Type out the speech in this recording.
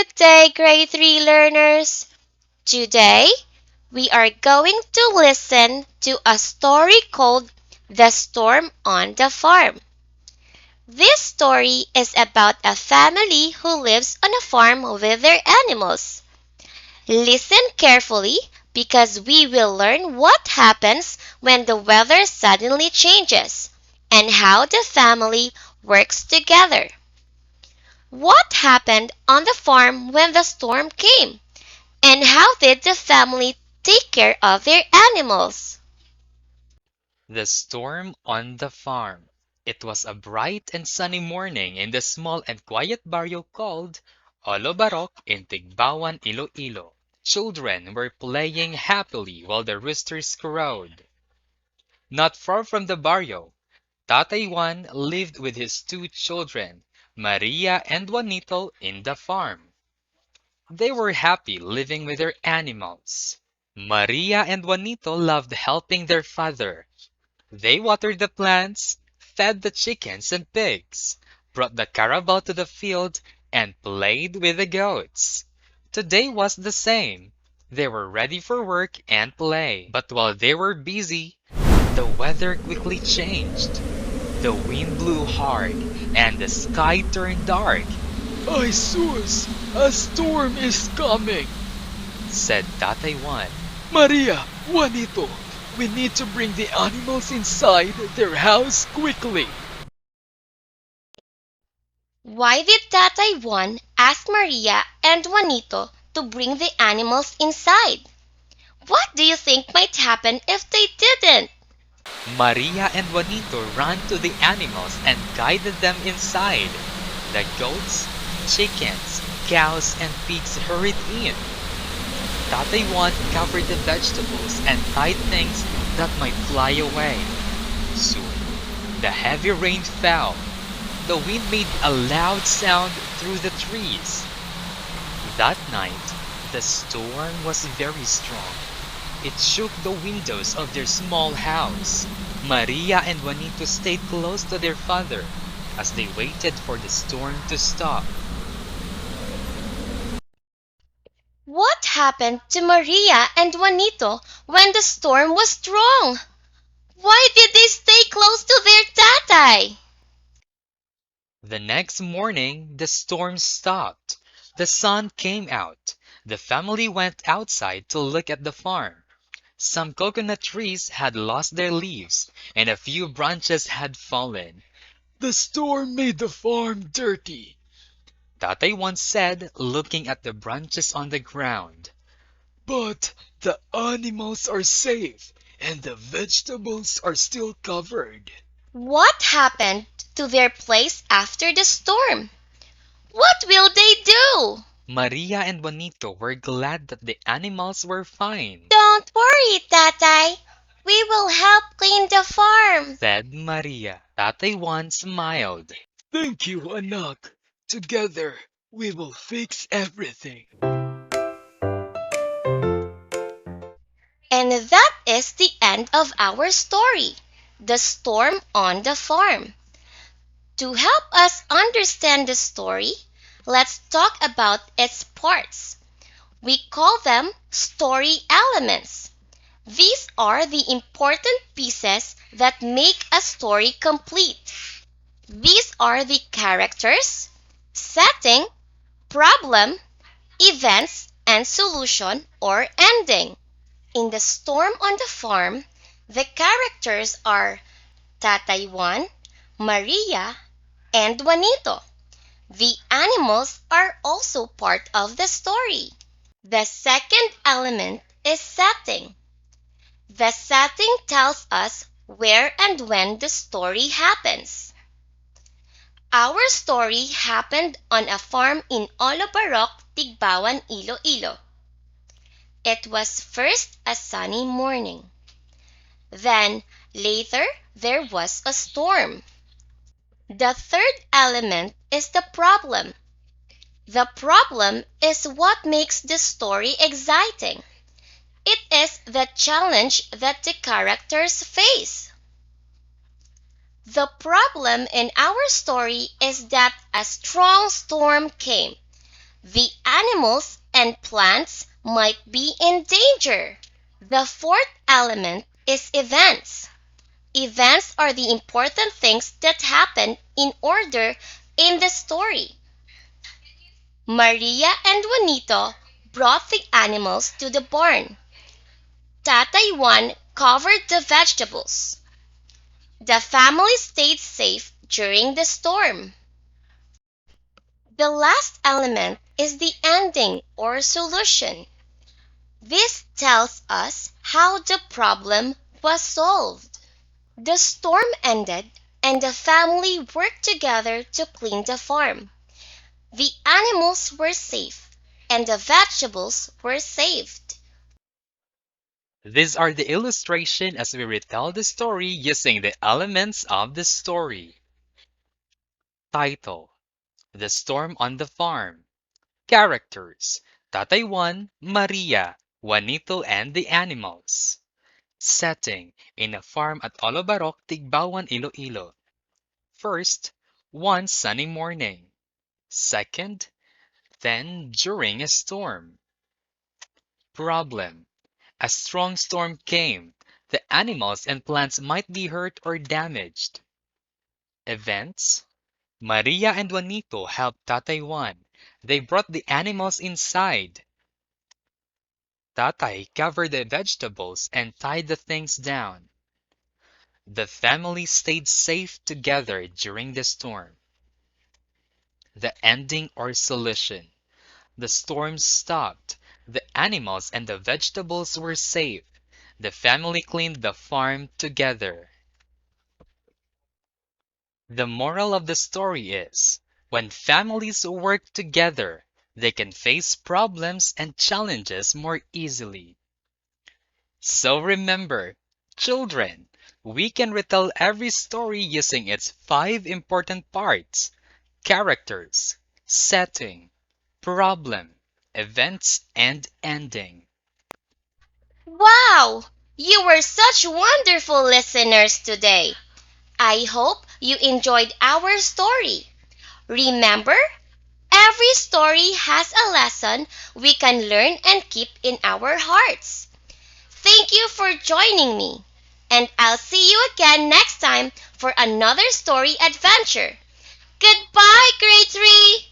Good day, grade 3 learners. Today, we are going to listen to a story called The Storm on the Farm. This story is about a family who lives on a farm with their animals. Listen carefully because we will learn what happens when the weather suddenly changes and how the family works together. What happened on the farm when the storm came? And how did the family take care of their animals? The Storm on the Farm. It was a bright and sunny morning in the small and quiet barrio called Olobarok in Tigbawan, Iloilo. Children were playing happily while the roosters crowed. Not far from the barrio, Tatay Juan lived with his two children, Maria and Juanito, in the farm. They were happy living with their animals. Maria and Juanito loved helping their father. They watered the plants, fed the chickens and pigs, brought the caravel to the field, and played with the goats. Today was the same. They were ready for work and play. But while they were busy, the weather quickly changed. The wind blew hard, and the sky turned dark, Ay sus! A storm is coming! said Tatay Juan. Maria, Juanito, we need to bring the animals inside their house quickly. Why did Tatay Juan ask Maria and Juanito to bring the animals inside? What do you think might happen if they didn't? Maria and Juanito ran to the animals and guided them inside. The goats, chickens, cows, and pigs hurried in. Tatay Juan covered the vegetables and tied things that might fly away. Soon, the heavy rain fell. The wind made a loud sound through the trees. That night, the storm was very strong. It shook the windows of their small house. Maria and Juanito stayed close to their father as they waited for the storm to stop. What happened to Maria and Juanito when the storm was strong? Why did they stay close to their tatay? The next morning, the storm stopped. The sun came out. The family went outside to look at the farm. Some coconut trees had lost their leaves, and a few branches had fallen. The storm made the farm dirty. Tatay once said, looking at the branches on the ground. But the animals are safe and the vegetables are still covered. What happened to their place after the storm? What will they do? Maria and Juanito were glad that the animals were fine, Don't worry, Tatay. We will help clean the farm. said Maria. Tatay Juan smiled. Thank you, anak. Together, we will fix everything. And that is the end of our story, The Storm on the Farm. To help us understand the story, let's talk about its parts. We call them story elements. These are the important pieces that make a story complete. These are the characters, setting, problem, events, and solution or ending. In The Storm on the Farm, the characters are Tatay Juan, Maria, and Juanito. The animals are also part of the story. The second element is setting. The setting tells us where and when the story happens. Our story happened on a farm in Olobarok, Tigbawan, Iloilo. It was first a sunny morning. Then, later, there was a storm. The third element is the problem. The problem is what makes the story exciting. It is the challenge that the characters face. The problem in our story is that a strong storm came. The animals and plants might be in danger. The fourth element is events. Events are the important things that happen in order in the story. Maria and Juanito brought the animals to the barn. Tatay Juan covered the vegetables. The family stayed safe during the storm. The last element is the ending or solution. This tells us how the problem was solved. The storm ended and the family worked together to clean the farm. The animals were safe and the vegetables were saved. These are the illustration as we retell the story using the elements of the story. Title: The Storm on the Farm. Characters: Tatay Juan, Maria, Juanito, and the animals. Setting: in a farm at Olobarok, Tigbawan, Iloilo. First, one sunny morning. Second, then during a storm. Problem: a strong storm came. The animals and plants might be hurt or damaged. Events: Maria and Juanito helped Tatay Juan. They brought the animals inside. Tatay covered the vegetables and tied the things down. The family stayed safe together during the storm. The ending or solution: the storm stopped. The animals and the vegetables were safe. The family cleaned the farm together. The moral of the story is: when families work together, they can face problems and challenges more easily. So remember, children, we can retell every story using its five important parts: characters, setting, problem, events, and ending. Wow! You were such wonderful listeners today. I hope you enjoyed our story. Remember, every story has a lesson we can learn and keep in our hearts. Thank you for joining me, and I'll see you again next time for another story adventure. Goodbye, Grade 3!